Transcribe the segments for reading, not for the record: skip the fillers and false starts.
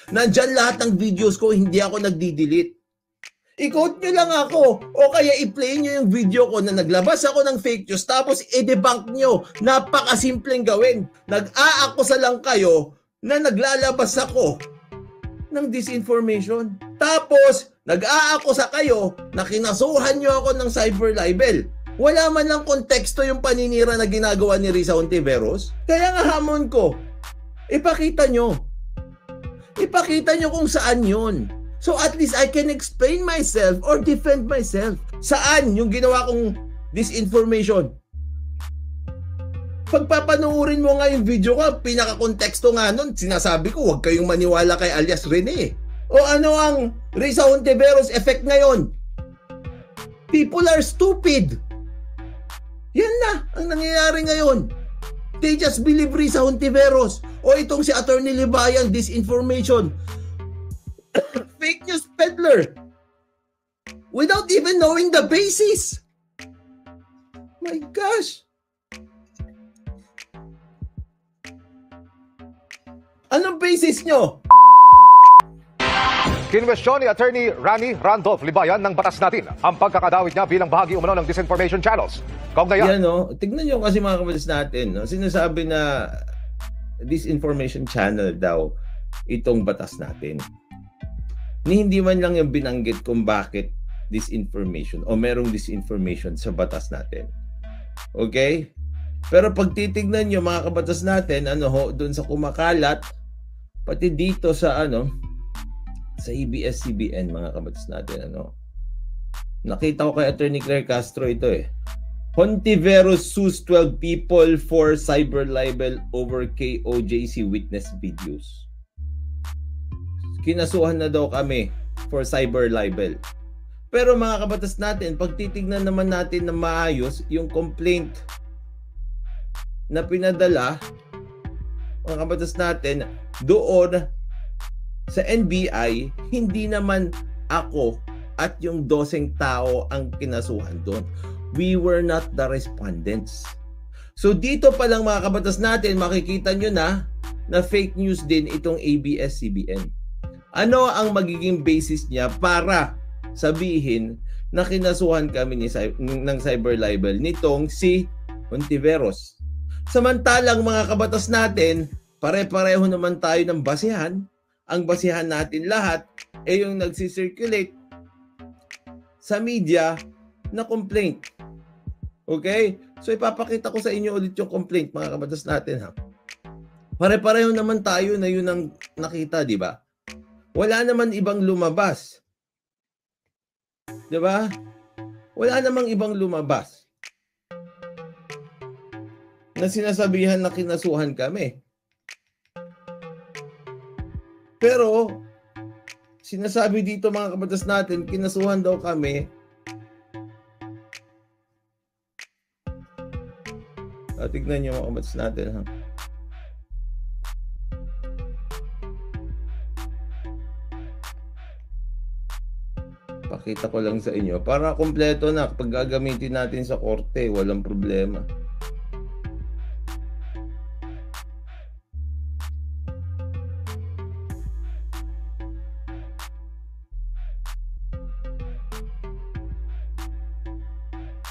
Nandyan lahat ng videos ko, hindi ako nagdi-delete. I-quote nyo lang ako o kaya i-play nyo yung video ko na naglabas ako ng fake news tapos i-debunk nyo. Napakasimpleng gawin. Nag-aakusa lang kayo na naglalabas ako ng disinformation. Tapos, nag-aakusa kayo na kinasuhan nyo ako ng cyber libel. Wala man lang konteksto yung paninira na ginagawa ni Risa Hontiveros. Kaya nga hamon ko, ipakita nyo. Ipakita nyo kung saan yun. So at least I can explain myself or defend myself. Saan yung ginawa kong disinformation? Pagpapanuurin mo nga yung video ko, pinaka-konteksto nga nun, sinasabi ko, huwag kayong maniwala kay alias Rene. O ano ang Risa Hontiveros effect ngayon? People are stupid. Yan na ang nangyayari ngayon. They just believe Risa Hontiveros. O itong si Attorney Libayan, disinformation. Fake news peddler. Without even knowing the basis. My gosh. Anong basis nyo? Kinwestiyon ni Attorney Rani Randolph Libayan ng batas natin ang pagkakadawit niya bilang bahagi umano ng disinformation channels. Yan, no? Tignan nyo kasi mga kabatas natin, no? Sinasabi na disinformation channel daw itong batas natin. Hindi man lang yung binanggit kung bakit disinformation o merong disinformation sa batas natin. Okay? Pero pag titignan nyo mga kabatas natin, doon sa kumakalat, pati dito sa sa ABS-CBN mga kabatas natin, nakita ko kay Attorney Claire Castro ito Hontiveros sues 12 people for cyber libel over KOJC witness videos. Kinasuhan na daw kami for cyber libel. Pero mga kabatas natin, pag titignan naman natin na maayos yung complaint na pinadala mga kabatas natin doon sa NBI, hindi naman ako at yung 12 tao ang kinasuhan doon. We were not the respondents. So dito pa lang mga kabatas natin, makikita nyo na fake news din itong ABS-CBN. Ano ang magiging basis niya para sabihin na kinasuhan kami ng cyber libel nitong si Hontiveros? Samantalang mga kabatas natin, pare-pareho naman tayo ng basihan. Ang basihan natin lahat ay yung nagsisirculate sa media na complaint. Okay? So ipapakita ko sa inyo ulit yung complaint mga kabatas natin Pare-pareho naman tayo na yun ang nakita, di ba? Wala naman ibang lumabas. Di ba? Wala namang ibang lumabas na sinasabihan na kinasuhan kami. Pero, sinasabi dito mga kabatas natin, kinasuhan daw kami. Tignan nyo mga kabatas natin Pakita ko lang sa inyo para kompleto na pag gagamitin natin sa korte, walang problema.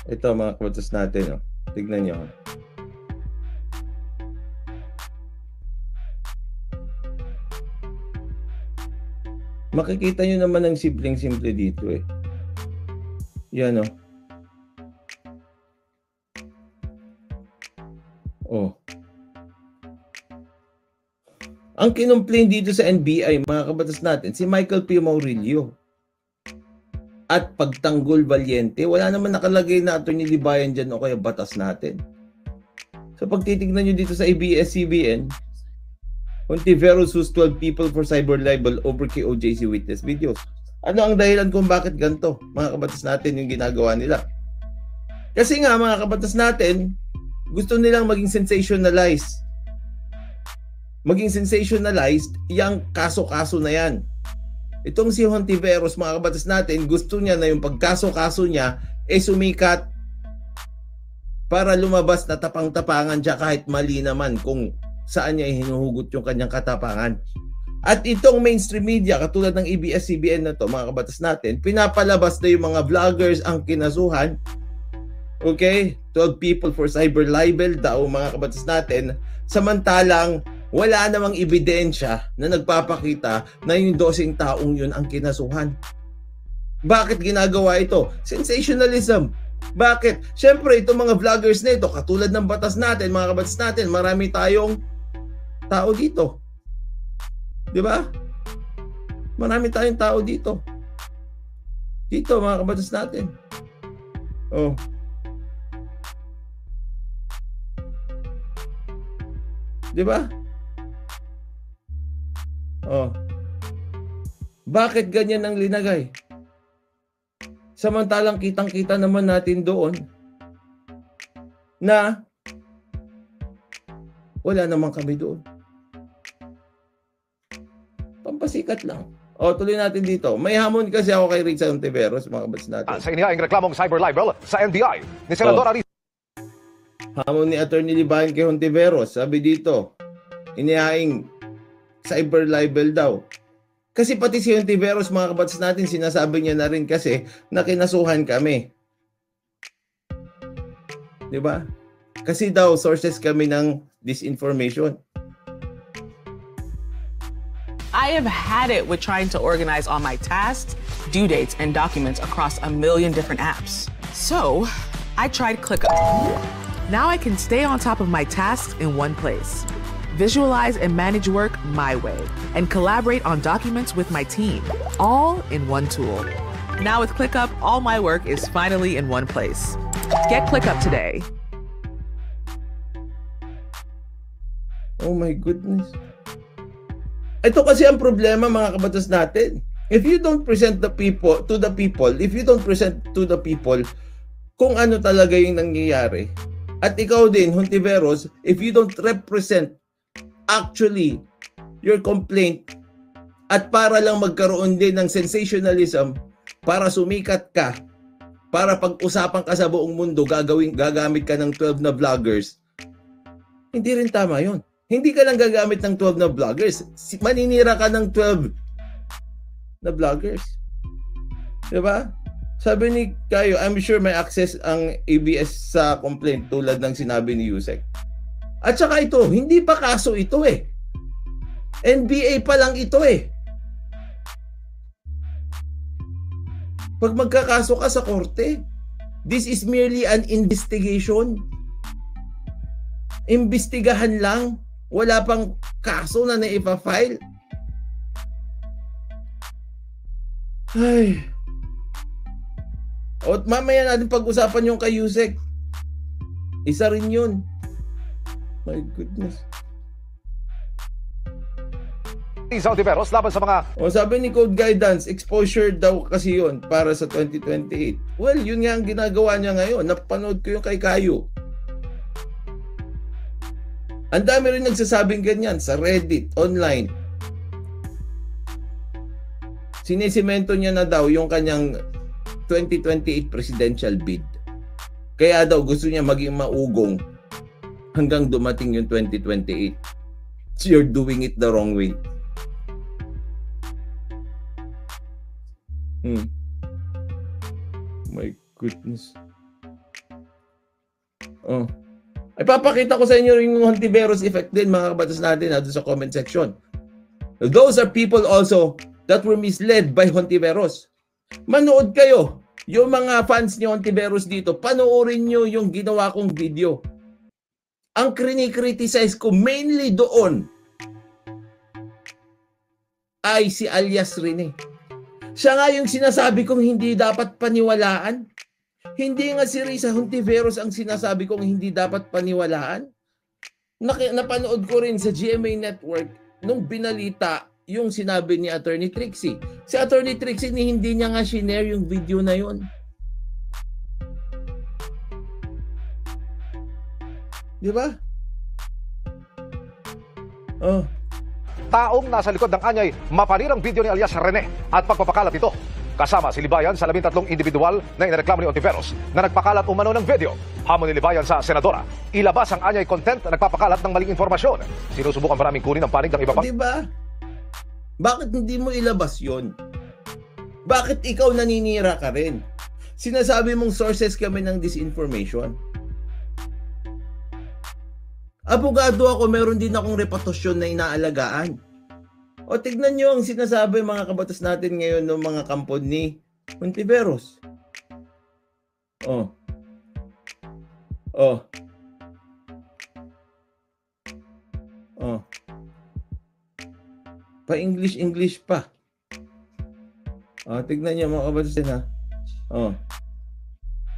Ito mga kabatas natin tignan nyo makikita nyo naman ang simpleng-simple dito yan ang kinomplain dito sa NBI mga kabatas natin si Michael P. Maurilio at pagtanggol Valiente. Wala naman nakalagay na Attorney Libayan dyan o kaya batas natin. So pag titignan nyo dito sa ABS-CBN, Hontiveros sues 12 people for cyber libel over KOJC witness videos. Ano ang dahilan kung bakit ganito? Mga kabatas natin yung ginagawa nila. Kasi nga mga kabatas natin, gusto nilang maging sensationalized. Maging sensationalized yung kaso-kaso na yan. Itong si Hontiveros, mga kabatas natin, gusto niya na yung pagkaso-kaso niya sumikat para lumabas na tapang-tapangan siya kahit mali naman kung saan niya hinuhugot yung kanyang katapangan. At itong mainstream media, katulad ng ABS-CBN na to, mga kabatas natin, pinapalabas na yung mga vloggers ang kinasuhan. Okay? 12 people for cyber libel daw, mga kabatas natin. Samantalang, wala namang ebidensya na nagpapakita na yung 12 taong yun ang kinasuhan. Bakit ginagawa ito? Sensationalism. Bakit? Siyempre, itong mga vloggers na ito, katulad ng batas natin, mga kabatas natin, marami tayong tao dito. Di ba? Marami tayong tao dito. Dito, mga kabatas natin. Oh. Di ba? Oh. Bakit ganyan ang linagay? Samantalang kitang-kita naman natin doon na wala naman kami doon. Pampasikat lang. O, tuloy natin dito. May hamon kasi ako kay Rizal Ontiveros, mga kabats natin. Sa inihaing reklamong cyber libel sa NBI ni Senadora Rizal. Hamon ni Atty. Libayan kay Ontiveros. Sabi dito, inihaing cyber libel daw. Kasi pati si Ontiveros, mga kabats natin, sinasabi niya na rin kasi na kinasuhan kami. Diba? Kasi daw, sources kami ng disinformation. I have had it with trying to organize all my tasks, due dates, and documents across a million different apps. So, I tried ClickUp. Now I can stay on top of my tasks in one place, visualize and manage work my way, and collaborate on documents with my team, all in one tool. Now with ClickUp, all my work is finally in one place. Get ClickUp today. Oh my goodness. Ito kasi ang problema, mga kabatas natin. If you don't present the people to the people, if you don't present to the people kung ano talaga yung nangyayari, at ikaw din, Hontiveros, if you don't represent actually your complaint at para lang magkaroon din ng sensationalism, para sumikat ka, para pag-usapan ka sa buong mundo, gagamit ka ng 12 na vloggers, hindi rin tama yun. Hindi ka lang gagamit ng 12 na vloggers. Maninira ka ng 12 na vloggers. Diba? Sabi ni Kayo, I'm sure may access ang ABS sa complaint tulad ng sinabi ni Yusek. At saka ito, hindi pa kaso ito eh. NBA pa lang ito eh. Pag magkakaso ka sa korte, this is merely an investigation. Imbestigahan lang. Wala pang kaso na naipa-file. Ay. O mamaya natin pag-usapan yung kay Yusek. Isa rin yun. My goodness. Rizal Ontiveros laban sa mga... O sabi ni Code Guidance, exposure daw kasi yun para sa 2028. Well, yun nga ang ginagawa niya ngayon. Napanood ko yung kay Kayo. Ang dami rin nagsasabing ganyan sa Reddit, online. Sinisimento niya na daw yung kanyang 2028 presidential bid. Kaya daw gusto niya maging maugong hanggang dumating yung 2028. So you're doing it the wrong way. My goodness. Oh. Ay papakita ko sa inyo yung Hontiveros effect din, mga kabatas natin, doon sa comment section. Those are people also that were misled by Hontiveros. Manood kayo. Yung mga fans ni Hontiveros dito, panoorin nyo yung ginawa kong video. Ang krini-criticize ko mainly doon ay si alias Rene. Siya nga yung sinasabi kong hindi dapat paniwalaan. Hindi nga si Rizal Hontiveros ang sinasabi kong hindi dapat paniwalaan. Napanood ko rin sa GMA Network nung binalita yung sinabi ni Attorney Trixie. Si Attorney Trixie, hindi niya nga shinare yung video na yun. Di ba? Oh. Taong nasa likod ng anyay mapanirang video ni alias Rene at pagpapakalat ito. Kasama si Libayan sa 13 individual na inireklamo ni Ontiveros na nagpakalat umano ng video. Hamon ni Libayan sa senadora. Ilabas ang anyay content na nagpapakalat ng maling informasyon. Sinusubukan maraming kunin ang panig ng iba pang... Diba? Bakit hindi mo ilabas yon? Bakit ikaw naninira ka rin? Sinasabi mong sources kami ng disinformation. Abogado ako, meron din akong reputasyon na inaalagaan. O tignan nyo ang sinasabi mga kabatas natin ngayon ng mga kampon ni Hontiveros. Oh. Oh. Oh. Pa-English pa. Oh, tignan nyo mga kabatas natin ha. Oh.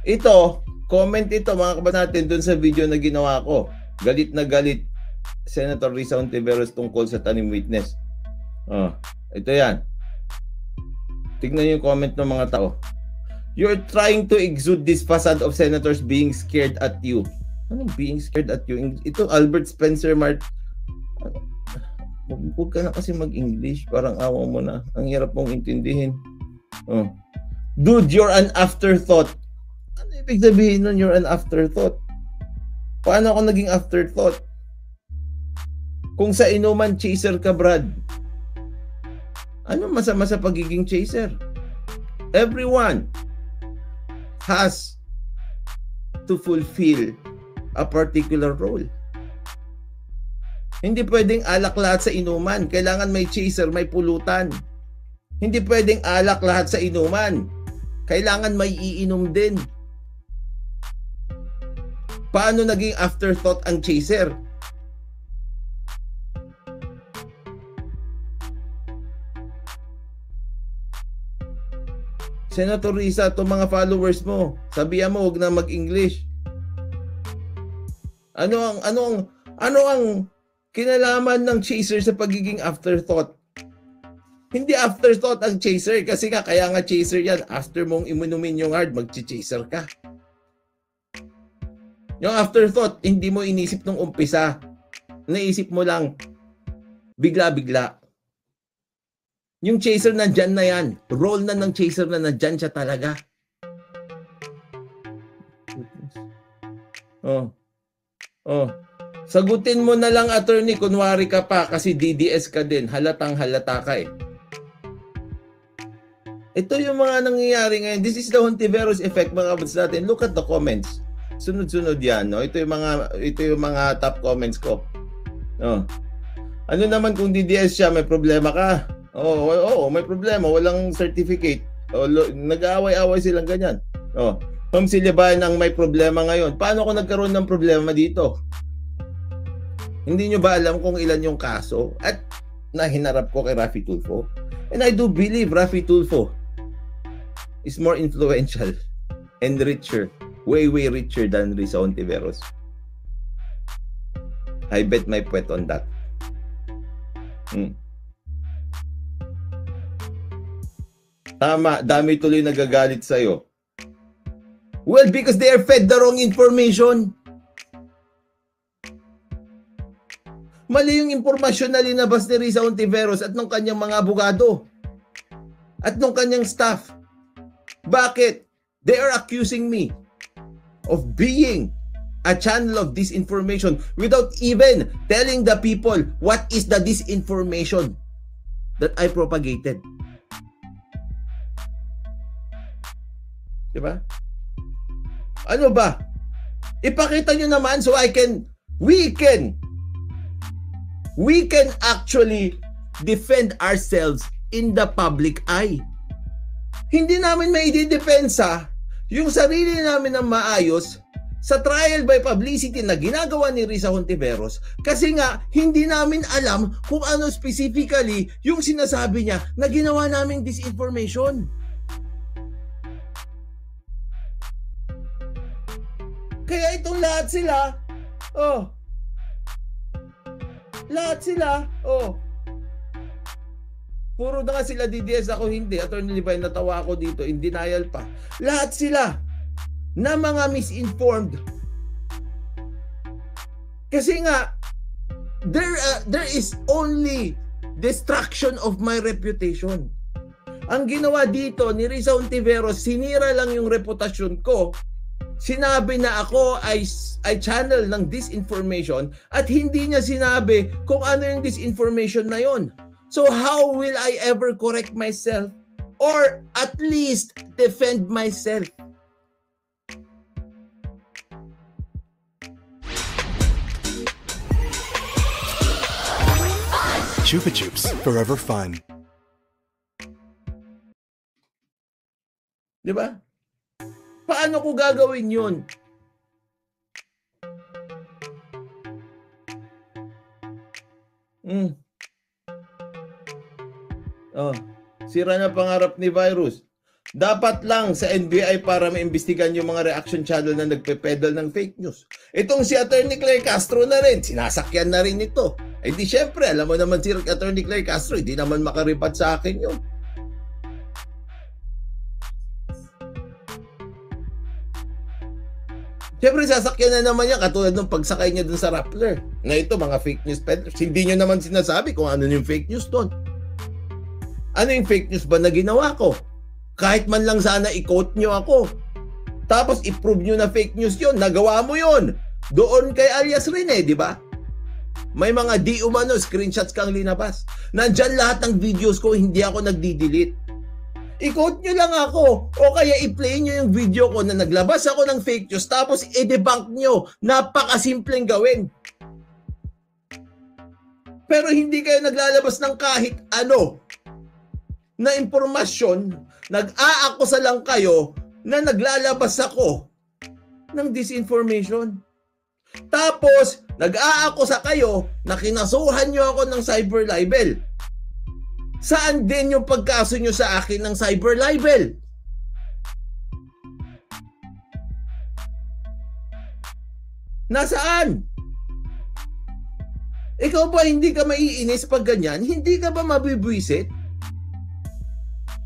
Ito, comment ito mga kabatas natin dun sa video na ginawa ko. Galit na galit Senator Risa Hontiveros tungkol sa tanim witness. Oh, ito yan. Tignan niyo yung comment ng mga tao. You're trying to exude this facade of senators being scared at you. Anong being scared at you? Ito Albert Spencer Mart. Huwag ka na kasi mag-English. Parang awa mo na. Ang hirap mong intindihin. Oh. Dude, you're an afterthought. Ano ibig sabihin nun, you're an afterthought? Paano ako naging afterthought? Kung sa inuman, chaser ka, Brad. Ano masama sa pagiging chaser? Everyone has to fulfill a particular role. Hindi pwedeng alak lahat sa inuman. Kailangan may chaser, may pulutan. Hindi pwedeng alak lahat sa inuman. Kailangan may iinom din. Paano naging afterthought ang chaser? Senator Risa, itong mga followers mo, sabihan mo huwag na mag-English. Ano ang kinalaman ng chaser sa pagiging afterthought? Hindi afterthought ang chaser kasi nga kaya nga chaser yan. After mong inumin yung hard, mag-chaser ka. Yung afterthought, hindi mo inisip nung umpisa. Naisip mo lang bigla-bigla. Yung chaser nandyan na yan. Role na ng chaser na nandyan siya talaga. Oh. Oh. Sagutin mo na lang, attorney, kunwari ka pa kasi DDS ka din. Halatang halata ka eh. Ito yung mga nangyayari ngayon. This is the Hontiveros effect, mga kabatas natin. Look at the comments. Sunod-sunod yan, no? Ito yung mga top comments ko. Oh. Ano naman kung DDS siya, may problema ka? Oo, may problema, walang certificate. Nag-aaway-away silang ganyan. Ma'am Silibayan ang may problema ngayon. Paano ko nagkaroon ng problema dito? Hindi nyo ba alam kung ilan yung kaso? At nahinarap ko kay Raffy Tulfo. And I do believe Raffy Tulfo is more influential and richer. Way richer than Risa Hontiveros. I bet my puwet on that. Tama, dami tuloy nagagalit sa'yo. Well, because they are fed the wrong information. Mali yung impormasyon na linabas ni Risa Hontiveros at ng kanyang mga abogado. At ng kanyang staff. Bakit? They are accusing me of being a channel of disinformation without even telling the people what is the disinformation that I propagated. Diba? Ano ba? Ipakita nyo naman so we can actually defend ourselves in the public eye. Hindi namin maididepensa yung sarili namin ng maayos sa trial by publicity na ginagawa ni Risa Hontiveros kasi nga hindi namin alam kung ano specifically yung sinasabi niya na ginawa naming disinformation. Kaya itong lahat sila, puro na nga sila DDS, ako hindi. Attorney Libay, natawa ako dito, in denial pa. Lahat sila na mga misinformed. Kasi nga, there is only destruction of my reputation. Ang ginawa dito ni Risa Hontiveros, sinira lang yung reputasyon ko. Sinabi na ako ay channel ng disinformation at hindi niya sinabi kung ano yung disinformation na yon. So how will I ever correct myself or at least defend myself? Chupa Chups, forever fun. Di ba? Paano ko gagawin yun? Oh, sira na pangarap ni Virus. Dapat lang sa NBI para maimbestigan yung mga reaction channel na nagpe-peddle ng fake news. Itong si Attorney Claire Castro na rin, sinasakyan na rin ito. Eh di syempre, alam mo naman si Attorney Claire Castro, hindi naman makaripat sa akin yun. Siyempre, sasakyan na naman yan katulad ng pagsakay niya dun sa Rappler. Na ito, mga fake news peddlers. Hindi nyo naman sinasabi kung ano yung fake news doon. Ano yung fake news ba na ginawa ko? Kahit man lang sana i-quote nyo ako. Tapos i-prove nyo na fake news yun. Nagawa mo yun. Doon kay alias Rene, di ba? May mga di umano, screenshots kang linabas. Nandyan lahat ng videos ko, hindi ako nagdi-delete. I-quote nyo lang ako o kaya i-play nyo yung video ko na naglabas ako ng fake news tapos i-debunk nyo. Napakasimpleng gawin. Pero hindi kayo naglalabas ng kahit ano na impormasyon. Nag-aakusa lang kayo na naglalabas ako ng disinformation. Tapos, nag-aakusa kayo na kinasuhan nyo ako ng cyber libel. Saan din yung pagkaso nyo sa akin ng cyber libel? Nasaan? Ikaw ba hindi ka maiinis pag ganyan? Hindi ka ba mabibwisit?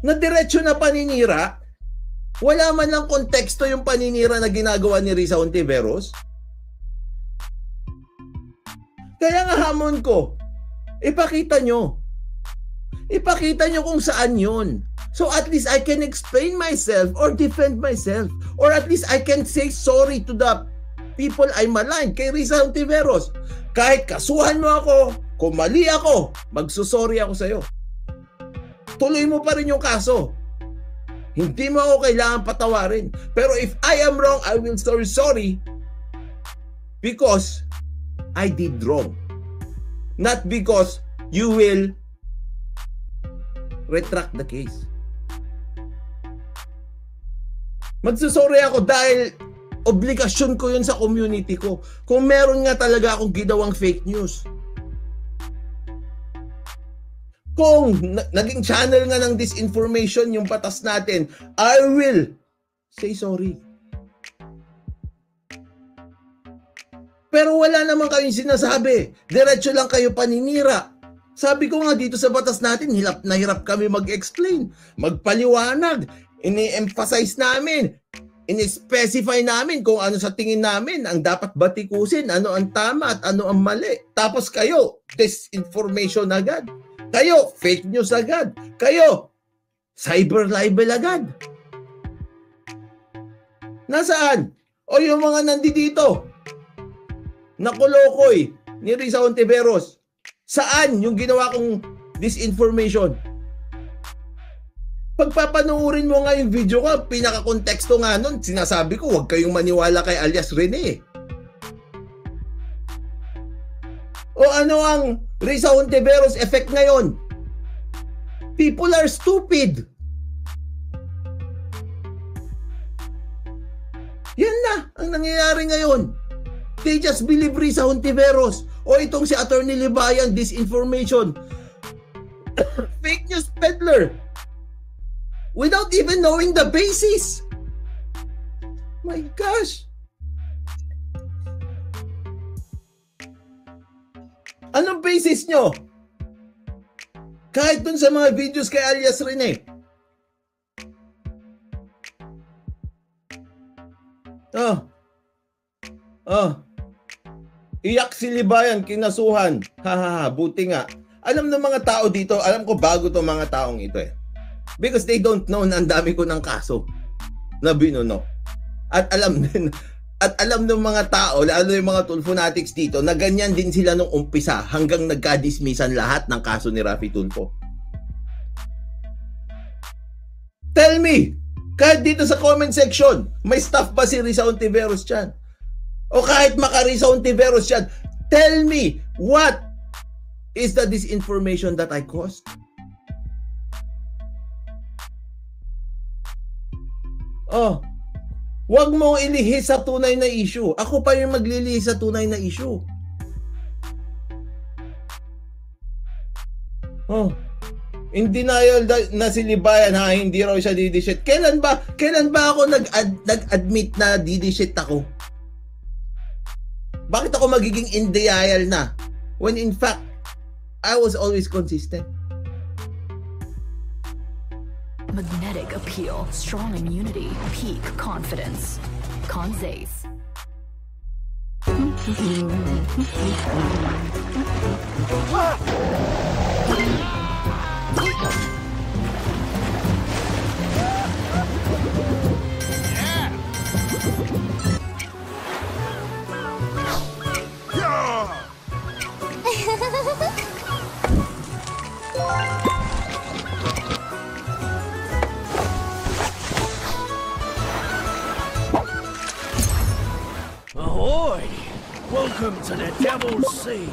Na diretso na paninira? Wala man lang konteksto yung paninira na ginagawa ni Risa Hontiveros? Kaya nga hamon ko, ipakita nyo. Ipakita nyo kung saan yun. So at least I can explain myself or defend myself. Or at least I can say sorry to the people I maligned kay Risa Hontiveros. Kahit kasuhan mo ako, kung mali ako, magsusorry ako sa'yo. Tuloy mo pa rin yung kaso. Hindi mo ako kailangan patawarin. Pero if I am wrong, I will say sorry because I did wrong. Not because you will retract the case. Magsusorry ako dahil obligasyon ko yun sa community ko. Kung meron nga talaga akong ginawang fake news. Kung naging channel nga ng disinformation yung batas natin, I will say sorry. Pero wala naman kayong sinasabi. Diretso lang kayo paninira. Sabi ko nga dito sa batas natin, hirap na hirap kami mag-explain, magpaliwanag, ini-emphasize namin, ini-specify namin kung ano sa tingin namin ang dapat batikusin, ano ang tama at ano ang mali. Tapos kayo, disinformation agad. Kayo, fake news agad. Kayo, cyber libel agad. Nasaan? O yung mga nandito, nakulokoy ni Risa Hontiveros. Saan yung ginawa kong disinformation? Pagpapanoorin mo nga yung video ko, pinaka-konteksto nga nun, sinasabi ko, huwag kayong maniwala kay alias Rene. O ano ang Risa Hontiveros effect ngayon? People are stupid. Yan na ang nangyayari ngayon. They just believe Risa Hontiveros. O itong si Attorney Libayan, disinformation. Fake news peddler. Without even knowing the basis. My gosh. Anong basis nyo? Kahit dun sa mga videos kay alias Rene. Iyak si Libayan, kinasuhan. Buti nga. Alam ng mga tao dito, alam ko bago to mga taong ito eh. Because they don't know na ang dami ko ng kaso na binuno. At alam At alam ng mga tao, lalo yung mga Tulfo fanatics dito, na ganyan din sila nung umpisa hanggang nagka-dismissan lahat ng kaso ni Raffy Tulfo. Tell me, kahit dito sa comment section, may stuff ba si Risa Hontiveros dyan? O kahit maka-Risa Hontiveros dyan, tell me, what is the disinformation that I caused? Oh, wag mo ilihis sa tunay na issue. Ako pa yung maglilihis sa tunay na issue. Oh, in denial na si Libayan ha, hindi raw siya didishit. Kailan ba ako nag-admit na didishit ako? Bakit ako magiging in denial na? When in fact, I was always consistent. Magnetic appeal, strong immunity, peak confidence. Conzace. Ahoy! Welcome to the Devil's Sea.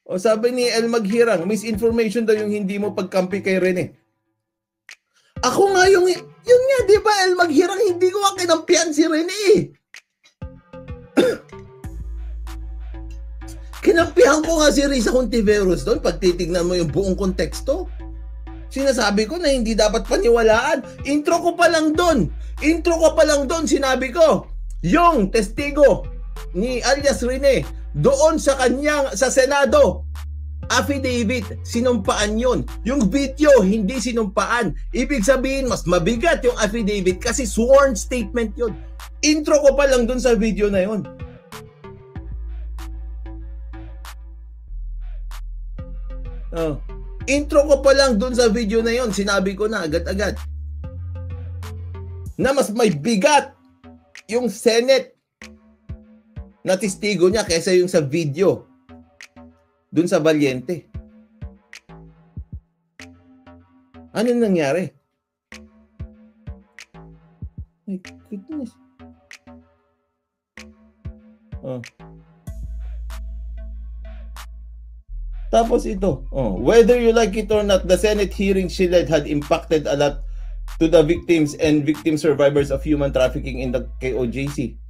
O sabi ni El Maghirang, misinformation daw yung hindi mo pagkampi kay Rene. Ako nga yun nga, di ba El Maghirang, hindi ko nga kinampihan si Rene. Kinampihan ko nga si Risa Hontiveros doon pag titignan mo yung buong konteksto. Sinasabi ko na hindi dapat paniwalaan. Intro ko pa lang doon, sinabi ko, yung testigo ni alias Rene, doon sa Senado, affidavit, sinumpaan yun. Yung video, hindi sinumpaan. Ibig sabihin, mas mabigat yung affidavit kasi sworn statement yun. Intro ko pa lang doon sa video na yun. Oh. Intro ko pa lang dun sa video na yon, sinabi ko na agad-agad na mas may bigat yung Senate na testigo niya kaysa yung sa video dun sa Valiente. Ano nangyari? My goodness. Oh. Tapos ito, whether you like it or not, the Senate hearing she led had impacted a lot to the victims and victim survivors of human trafficking in the KOJC.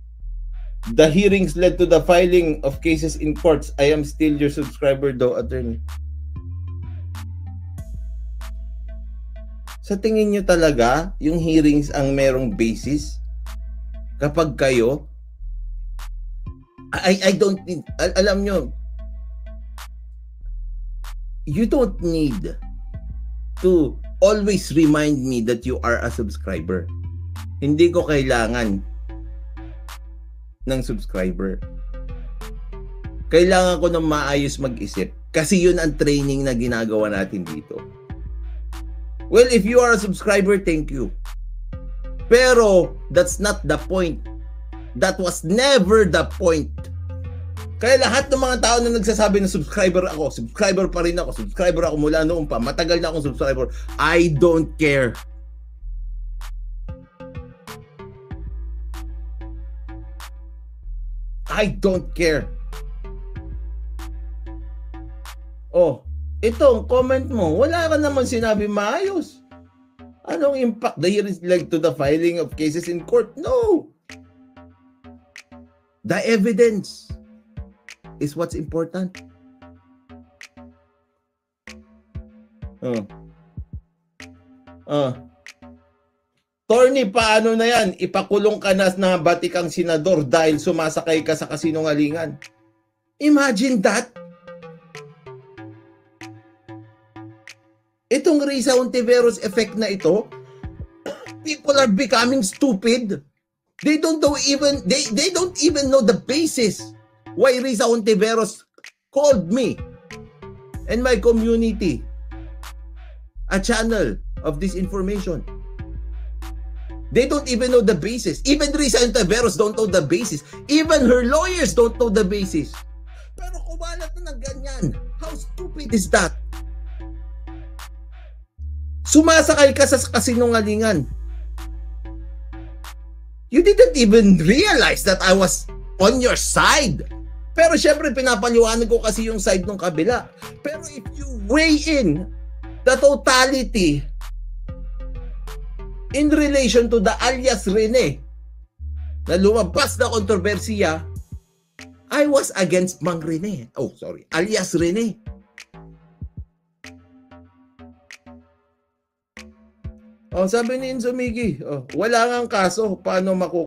The hearings led to the filing of cases in courts. I am still your subscriber though, attorney. Sa tingin nyo talaga, yung hearings ang merong basis? Kapag kayo, I don't think, alam nyo, you don't need to always remind me that you are a subscriber. Hindi ko kailangan ng subscriber. Kailangan ko ng maayos mag-isip kasi yun ang training na ginagawa natin dito. Well, if you are a subscriber, thank you. Pero that's not the point. That was never the point. Kaya lahat ng mga tao na nagsasabi na subscriber pa rin ako, subscriber ako mula noon pa, matagal na akong subscriber, I don't care. I don't care. Oh, itong comment mo, wala ka naman sinabi maayos. Anong impact? The hearings led to the filing of cases in court? No. The evidence is what's important. Torny, paano na yan? Ipakulong ka na batikang senador dahil sumasakay ka sa kasinungalingan. Imagine that. Itong Risa Hontiveros effect na ito, people are becoming stupid. They don't even know the basis why Risa Hontiveros called me and my community a channel of this information. They don't even know the basis. Even Risa Ontiveros don't know the basis. Even her lawyers don't know the basis. Pero kumalat na ng ganyan. How stupid is that? Sumasakay ka sa kasinungalingan. You didn't even realize that I was on your side. Pero syempre, pinapaliwanag ko kasi yung side ng kabila. Pero if you weigh in the totality in relation to the alias Rene na lumabas na kontrobersiya, I was against Mang Rene. Oh, sorry. Alias Rene. Oh, sabi ni Enzo Miggy, wala ngang kaso, paano